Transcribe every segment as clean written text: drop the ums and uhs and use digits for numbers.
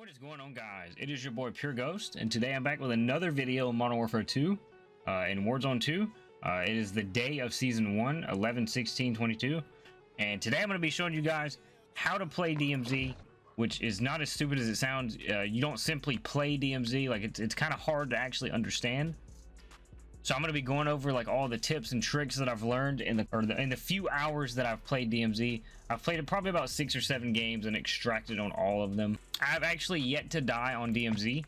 What is going on, guys? It is your boy Pure Ghost, and today I'm back with another video in Modern Warfare 2 in Warzone 2. It is the day of Season 1, 11/16/22, and today I'm going to be showing you guys how to play DMZ, which is not as stupid as it sounds. You don't simply play DMZ, like it's kind of hard to actually understand. So I'm going to be going over like all the tips and tricks that I've learned in the few hours that I've played DMZ. I've played it probably about 6 or 7 games and extracted on all of them. I've actually yet to die on DMZ.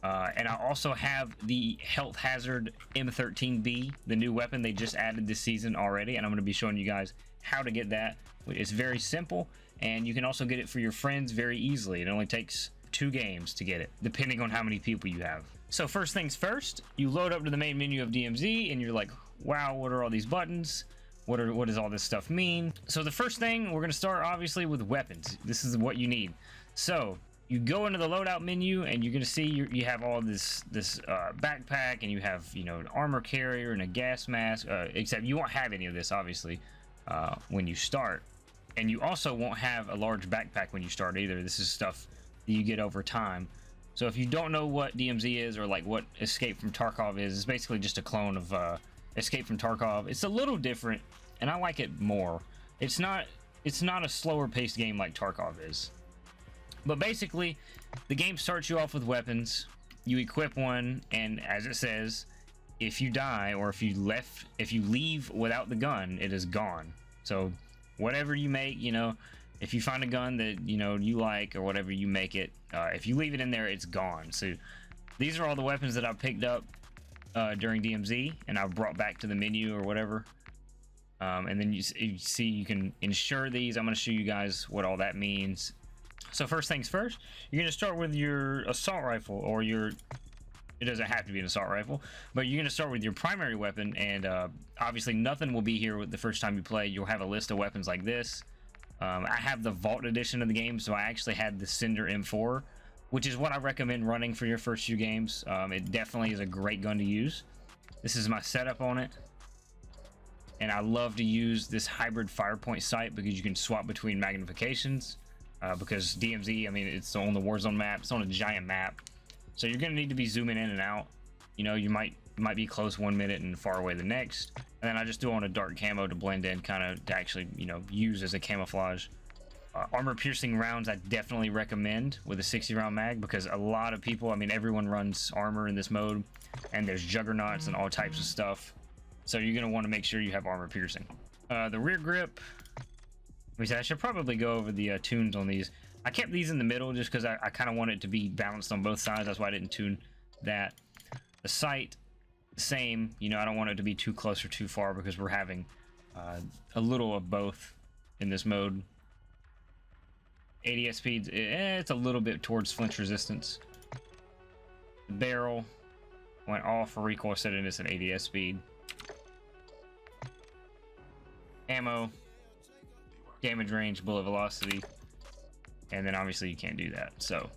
And I also have the health hazard M13B, the new weapon they just added this season already. And I'm going to be showing you guys how to get that. It's very simple, and you can also get it for your friends very easily. It only takes 2 games to get it, depending on how many people you have. So first things first, you load up to the main menu of DMZ and you're like, wow, what are all these buttons? What does all this stuff mean? So the first thing, we're going to start obviously with weapons. This is what you need. So you go into the loadout menu and you're going to see you have all this backpack, and you have, you know, an armor carrier and a gas mask, except you won't have any of this obviously when you start. And you also won't have a large backpack when you start either. This is stuff that you get over time. So if you don't know what DMZ is, or like what Escape from Tarkov is, it's basically just a clone of Escape from Tarkov. It's a little different, and I like it more. It's not a slower paced game like Tarkov is. But basically, the game starts you off with weapons. You equip one, and as it says, if you die or if you leave without the gun, it is gone. So whatever you make, you know, if you find a gun that, you know, you like or whatever, you make it. If you leave it in there, it's gone. So these are all the weapons that I picked up during DMZ, and I've brought back to the menu or whatever. And then you see you can insure these. I'm going to show you guys what all that means. So first things first, you're going to start with your assault rifle, or it doesn't have to be an assault rifle, but you're going to start with your primary weapon. And obviously nothing will be here the first time you play. You'll have a list of weapons like this. I have the Vault edition of the game, so I actually had the Cinder M4, which is what I recommend running for your first few games. It definitely is a great gun to use. This is my setup on it, and I love to use this hybrid firepoint sight because you can swap between magnifications. Because DMZ, I mean, it's on the Warzone map, it's on a giant map, so you're gonna need to be zooming in and out. You know, you might be close 1 minute and far away the next. And then I just do on a dark camo to blend in, kind of to actually, you know, use as a camouflage. Armor piercing rounds I definitely recommend with a 60 round mag, because a lot of people, I mean, everyone runs armor in this mode, and there's juggernauts and all types of stuff. So you're going to want to make sure you have armor piercing. The rear grip, I should probably go over the tunes on these. I kept these in the middle just because I kind of want it to be balanced on both sides. That's why I didn't tune that. The sight, same, you know, I don't want it to be too close or too far, because we're having a little of both in this mode. ADS speeds, it's a little bit towards flinch resistance. The barrel went off for recoil steadiness and ADS speed. Ammo, damage range, bullet velocity, and then obviously you can't do that. So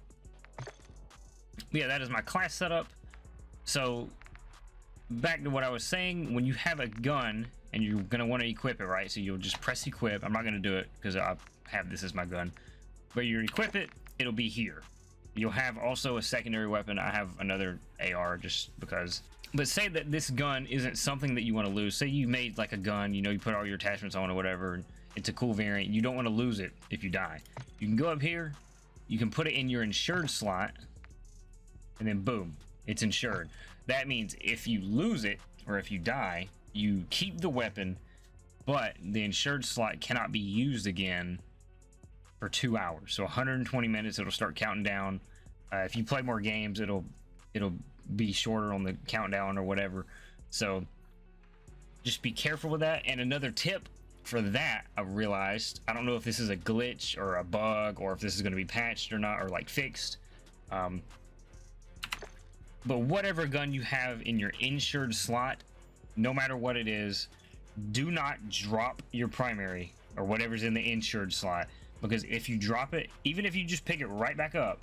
yeah, that is my class setup. So back to what I was saying, when you have a gun and you're going to want to equip it, right? So you'll just press equip. I'm not going to do it because I have this as my gun, but you equip it, it'll be here. You'll have also a secondary weapon. I have another AR just because. But say that this gun isn't something that you want to lose. Say you made like a gun, you know, you put all your attachments on or whatever, and it's a cool variant. You don't want to lose it if you die. You can go up here, you can put it in your insured slot, and then boom, it's insured. That means if you lose it or if you die, you keep the weapon, but the insured slot cannot be used again for 2 hours. So 120 minutes, it'll start counting down. If you play more games, it'll be shorter on the countdown or whatever. So just be careful with that. And another tip for that, I realized, I don't know if this is a glitch or a bug, or if this is going to be patched or not, or like fixed. But whatever gun you have in your insured slot, no matter what it is, do not drop your primary or whatever's in the insured slot, because if you drop it, even if you just pick it right back up,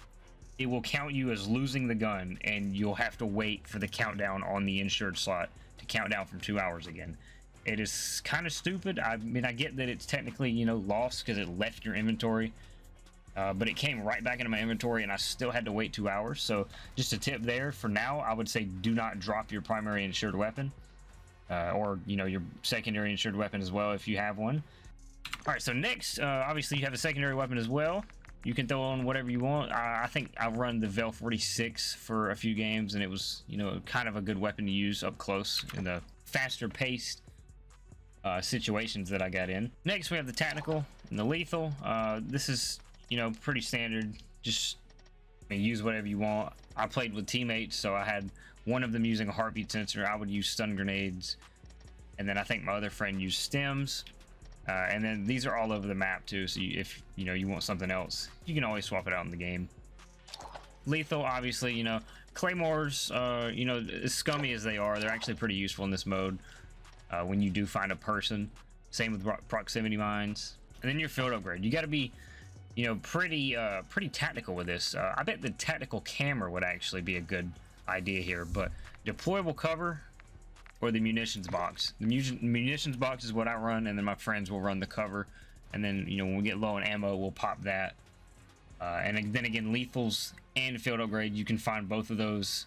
it will count you as losing the gun, and you'll have to wait for the countdown on the insured slot to count down from 2 hours again. It is kind of stupid. I mean, I get that it's technically, you know, lost because it left your inventory, but it came right back into my inventory and I still had to wait 2 hours. So just a tip there for now, I would say do not drop your primary insured weapon, or you know, your secondary insured weapon as well if you have one. All right, so next, obviously you have a secondary weapon as well. You can throw on whatever you want. I think I've run the Vel 46 for a few games, and it was, you know, kind of a good weapon to use up close in the faster paced situations that I got in. Next, we have the tactical and the lethal. This is, you know, pretty standard. Just, I mean, use whatever you want. I played with teammates, so I had one of them using a heartbeat sensor. I would use stun grenades, and then I think my other friend used stems. And then these are all over the map too, so if you know you want something else, you can always swap it out in the game. Lethal, obviously, you know, claymores, you know, as scummy as they are, they're actually pretty useful in this mode when you do find a person. Same with proximity mines. And then your field upgrade, you got to be, you know, pretty tactical with this. I bet the tactical camera would actually be a good idea here, but deployable cover or the munitions box. The munitions box is what I run, and then my friends will run the cover, and then, you know, when we get low on ammo, we'll pop that. And then again, lethals and field upgrade, you can find both of those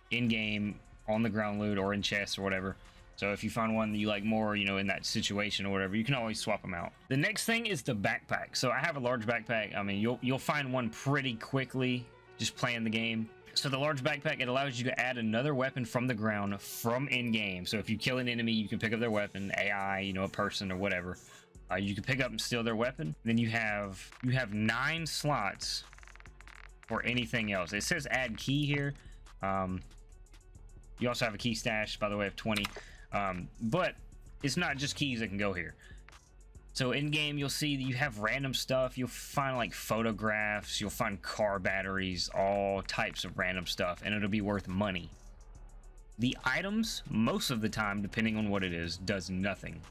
in game, on the ground loot, or in chests or whatever. So if you find one that you like more, you know, in that situation or whatever, you can always swap them out. The next thing is the backpack. So I have a large backpack. I mean, you'll find one pretty quickly just playing the game. So the large backpack, it allows you to add another weapon from the ground from in-game. So if you kill an enemy, you can pick up their weapon, AI, you know, a person or whatever. You can pick up and steal their weapon. Then you have 9 slots for anything else. It says add key here. You also have a key stash, by the way, of 20. But it's not just keys that can go here. So in game, you'll see that you have random stuff. You'll find like photographs, you'll find car batteries, all types of random stuff, and it'll be worth money. The items, most of the time, depending on what it is, does nothing.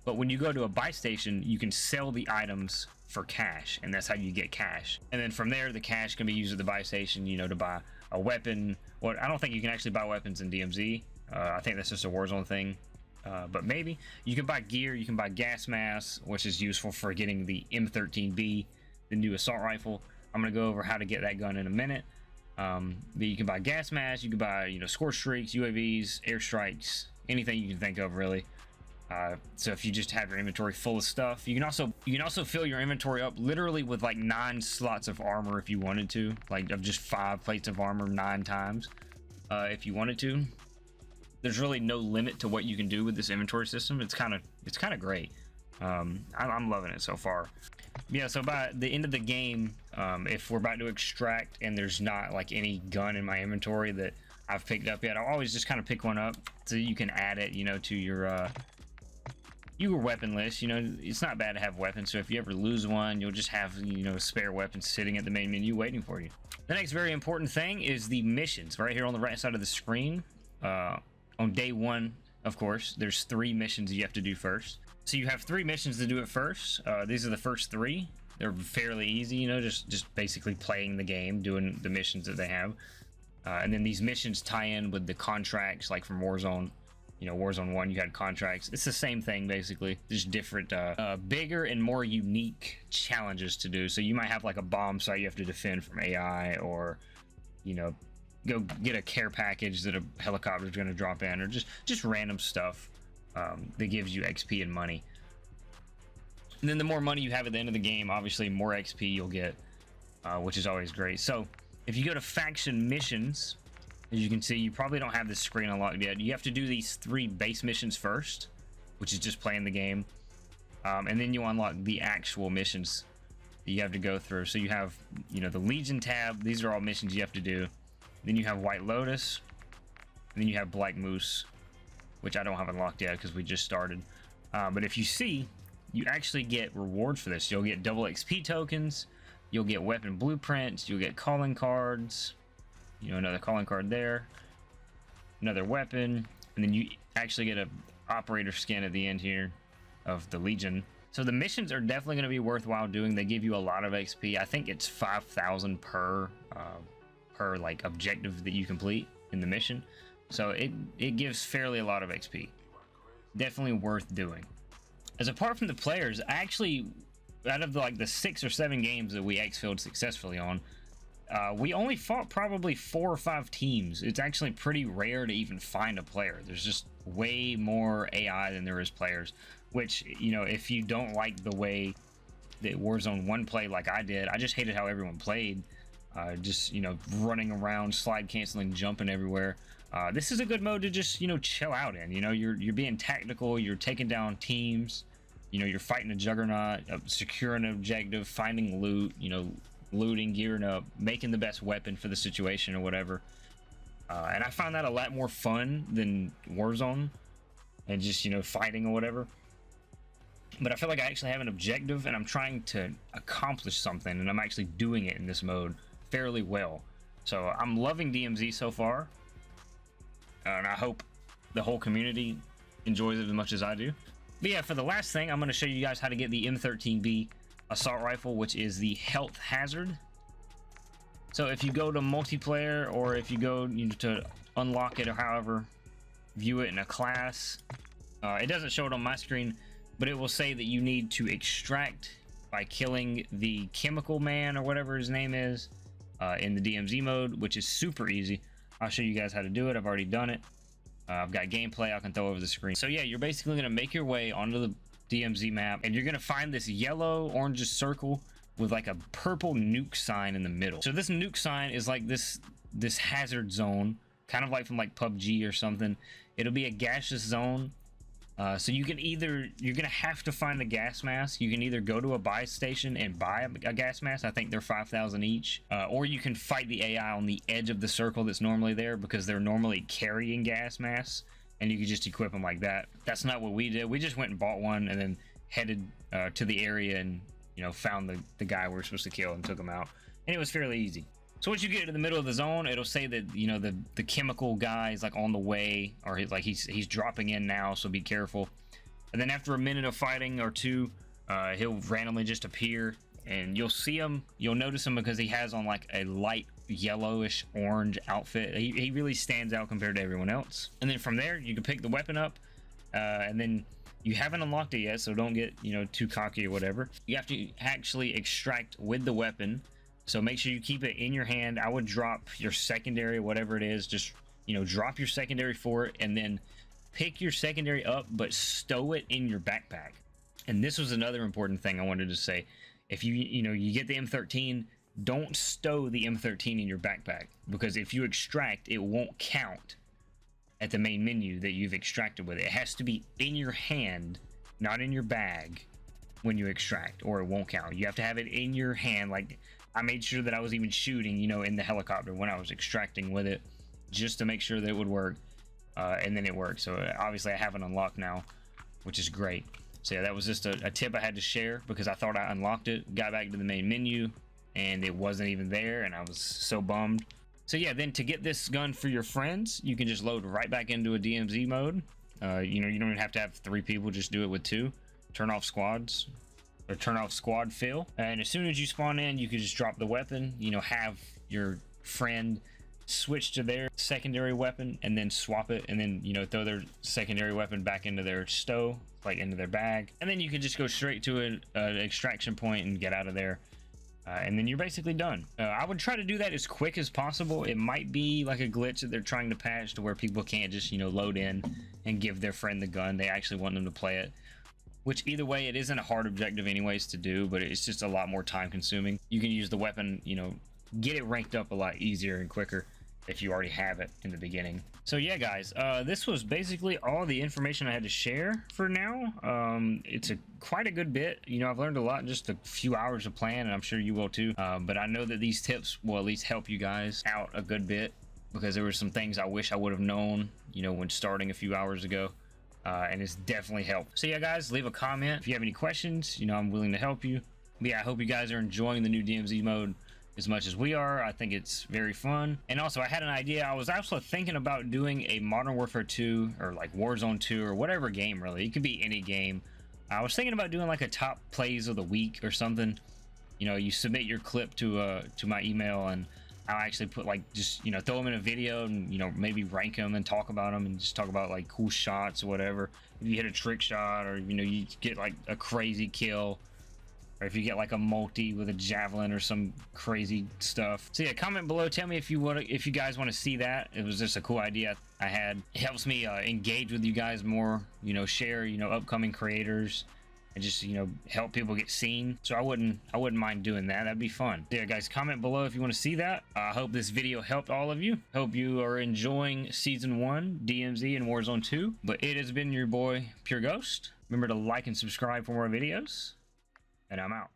But when you go to a buy station, you can sell the items for cash, and that's how you get cash. And then from there, the cash can be used at the buy station, you know, to buy a weapon. Well, I don't think you can actually buy weapons in DMZ. I think that's just a Warzone thing. But maybe you can buy gear, you can buy gas masks, which is useful for getting the M13B, the new assault rifle. I'm going to go over how to get that gun in a minute. But you can buy gas masks, you can buy, you know, score streaks, UAVs, airstrikes, anything you can think of, really. So if you just have your inventory full of stuff, you can also fill your inventory up literally with like 9 slots of armor if you wanted to, like of just 5 plates of armor 9 times, if you wanted to. There's really no limit to what you can do with this inventory system. It's kind of great. I'm loving it so far. Yeah, so by the end of the game, if we're about to extract and there's not like any gun in my inventory that I've picked up yet, I'll always just kind of pick one up so you can add it, you know, to your weapon list. You know, it's not bad to have weapons, so if you ever lose one, you'll just have, you know, spare weapons sitting at the main menu waiting for you. The next very important thing is the missions right here on the right side of the screen. On day 1, of course, there's 3 missions you have to do first. So you have 3 missions to do it first. These are the first 3. They're fairly easy, you know, just basically playing the game, doing the missions that they have. And then these missions tie in with the contracts, like from Warzone. You know, Warzone 1, you had contracts. It's the same thing, basically. Just different, bigger and more unique challenges to do. So you might have like a bomb site you have to defend from AI, or, you know, go get a care package that a helicopter is going to drop in, or just random stuff that gives you XP and money. And then the more money you have at the end of the game, obviously more XP you'll get, which is always great. So if you go to faction missions, as you can see, you probably don't have this screen unlocked yet. You have to do these 3 base missions first, which is just playing the game, and then you unlock the actual missions that you have to go through. So you have, you know, the Legion tab. These are all missions you have to do. Then you have White Lotus, and then you have Black Moose, which I don't have unlocked yet because we just started. But if you see, you actually get rewards for this. You'll get double XP tokens, you'll get weapon blueprints, you'll get calling cards, you know, another calling card there, another weapon, and then you actually get a operator skin at the end here of the Legion. So the missions are definitely going to be worthwhile doing. They give you a lot of XP. I think it's 5,000 per like objective that you complete in the mission, so it gives fairly a lot of XP. Definitely worth doing. As apart from the players, I actually out of the 6 or 7 games that we exfilled successfully on, we only fought probably 4 or 5 teams. It's actually pretty rare to even find a player. There's just way more AI than there is players, which, you know, if you don't like the way that Warzone 1 played like I did, I just hated how everyone played. Just, you know, running around, slide canceling, jumping everywhere. This is a good mode to just, you know, chill out in. You know, you're being tactical, you're taking down teams, you know, you're fighting a juggernaut, securing an objective, finding loot, you know, looting, gearing up, making the best weapon for the situation or whatever. And I find that a lot more fun than Warzone and just, you know, fighting or whatever. But I feel like I actually have an objective and I'm trying to accomplish something, and I'm actually doing it in this mode fairly well. So I'm loving DMZ so far, and I hope the whole community enjoys it as much as I do. But yeah, for the last thing, I'm going to show you guys how to get the M13B assault rifle, which is the health hazard. So if you go to multiplayer, or if you go to unlock it, or however, view it in a class, it doesn't show it on my screen, but it will say that you need to extract by killing the chemical man or whatever his name is in the DMZ mode, which is super easy. I'll show you guys how to do it. I've already done it. I've got gameplay I can throw over the screen. So yeah, you're basically going to make your way onto the DMZ map, and you're going to find this yellow orange circle with like a purple nuke sign in the middle. So this nuke sign is like this hazard zone, kind of like from like PUBG or something. It'll be a gaseous zone. So you can either, you're going to have to find a gas mask. You can either go to a buy station and buy a gas mask. I think they're 5,000 each. Or you can fight the AI on the edge of the circle that's normally there, because they're normally carrying gas masks, and you can just equip them like that. That's not what we did. We just went and bought one and then headed to the area and, you know, found the guy we were supposed to kill and took him out. And it was fairly easy. So once you get to the middle of the zone, it'll say that, you know, the chemical guy is like on the way, or he's dropping in now, so be careful. And then after a minute of fighting or two, he'll randomly just appear, and you'll see him. You'll notice him because he has on like a light yellowish orange outfit. He really stands out compared to everyone else. And then from there, you can pick the weapon up, and then you haven't unlocked it yet, so don't get, you know, too cocky or whatever. You have to actually extract with the weapon. So make sure you keep it in your hand. I would drop your secondary, whatever it is, just, you know, drop your secondary for it, and then pick your secondary up, but stow it in your backpack. And this was another important thing I wanted to say. If you know, you get the M13, don't stow the M13 in your backpack, because if you extract, it won't count at the main menu that you've extracted with it. It has to be in your hand, not in your bag, when you extract, or it won't count. You have to have it in your hand. Like, I made sure that I was even shooting, you know, in the helicopter when I was extracting with it, just to make sure that it would work. And then it worked. So obviously I have it unlocked now, which is great. So yeah, that was just a tip I had to share, because I thought I unlocked it, got back to the main menu, and it wasn't even there, and I was so bummed. So yeah, then to get this gun for your friends, you can just load right back into a DMZ mode. You know, you don't even have to have 3 people, just do it with 2. Turn off squads, or turn off squad fill, and as soon as you spawn in, you can just drop the weapon, you know, have your friend switch to their secondary weapon and then swap it, and then, you know, throw their secondary weapon back into their stow, like into their bag, and then you can just go straight to an extraction point and get out of there. And then you're basically done. I would try to do that as quick as possible. It might be like a glitch that they're trying to patch to where people can't just, you know, load in and give their friend the gun. They actually want them to play it. Which, either way, it isn't a hard objective anyways to do, but it's just a lot more time consuming. You can use the weapon, you know, get it ranked up a lot easier and quicker if you already have it in the beginning. So yeah, guys, this was basically all the information I had to share for now. It's quite a good bit. You know, I've learned a lot in just a few hours of playing, and I'm sure you will too. But I know that these tips will at least help you guys out a good bit, because there were some things I wish I would have known, you know, when starting a few hours ago. And it's definitely helped. So yeah, guys, leave a comment if you have any questions. You know, I'm willing to help you. But yeah, I hope you guys are enjoying the new DMZ mode as much as we are. I think it's very fun. And also, I had an idea. I was also thinking about doing a Modern Warfare 2 or like Warzone 2 or whatever game, really. It could be any game. I was thinking about doing like a top plays of the week or something. You know, you submit your clip to my email, and I'll actually put, like, just, you know, throw them in a video and, you know, maybe rank them and talk about them, and just talk about like cool shots or whatever. If you hit a trick shot, or, you know, you get like a crazy kill, or if you get like a multi with a javelin or some crazy stuff. So yeah, comment below, tell me if you guys want to see that. It was just a cool idea I had. It helps me engage with you guys more, you know, share, you know, upcoming creators, and just, you know, help people get seen. So I wouldn't mind doing that. That'd be fun. Yeah, guys, comment below if you want to see that. I hope this video helped all of you. Hope you are enjoying season 1 DMZ and Warzone 2. But it has been your boy Pure Ghost. Remember to like and subscribe for more videos, and I'm out.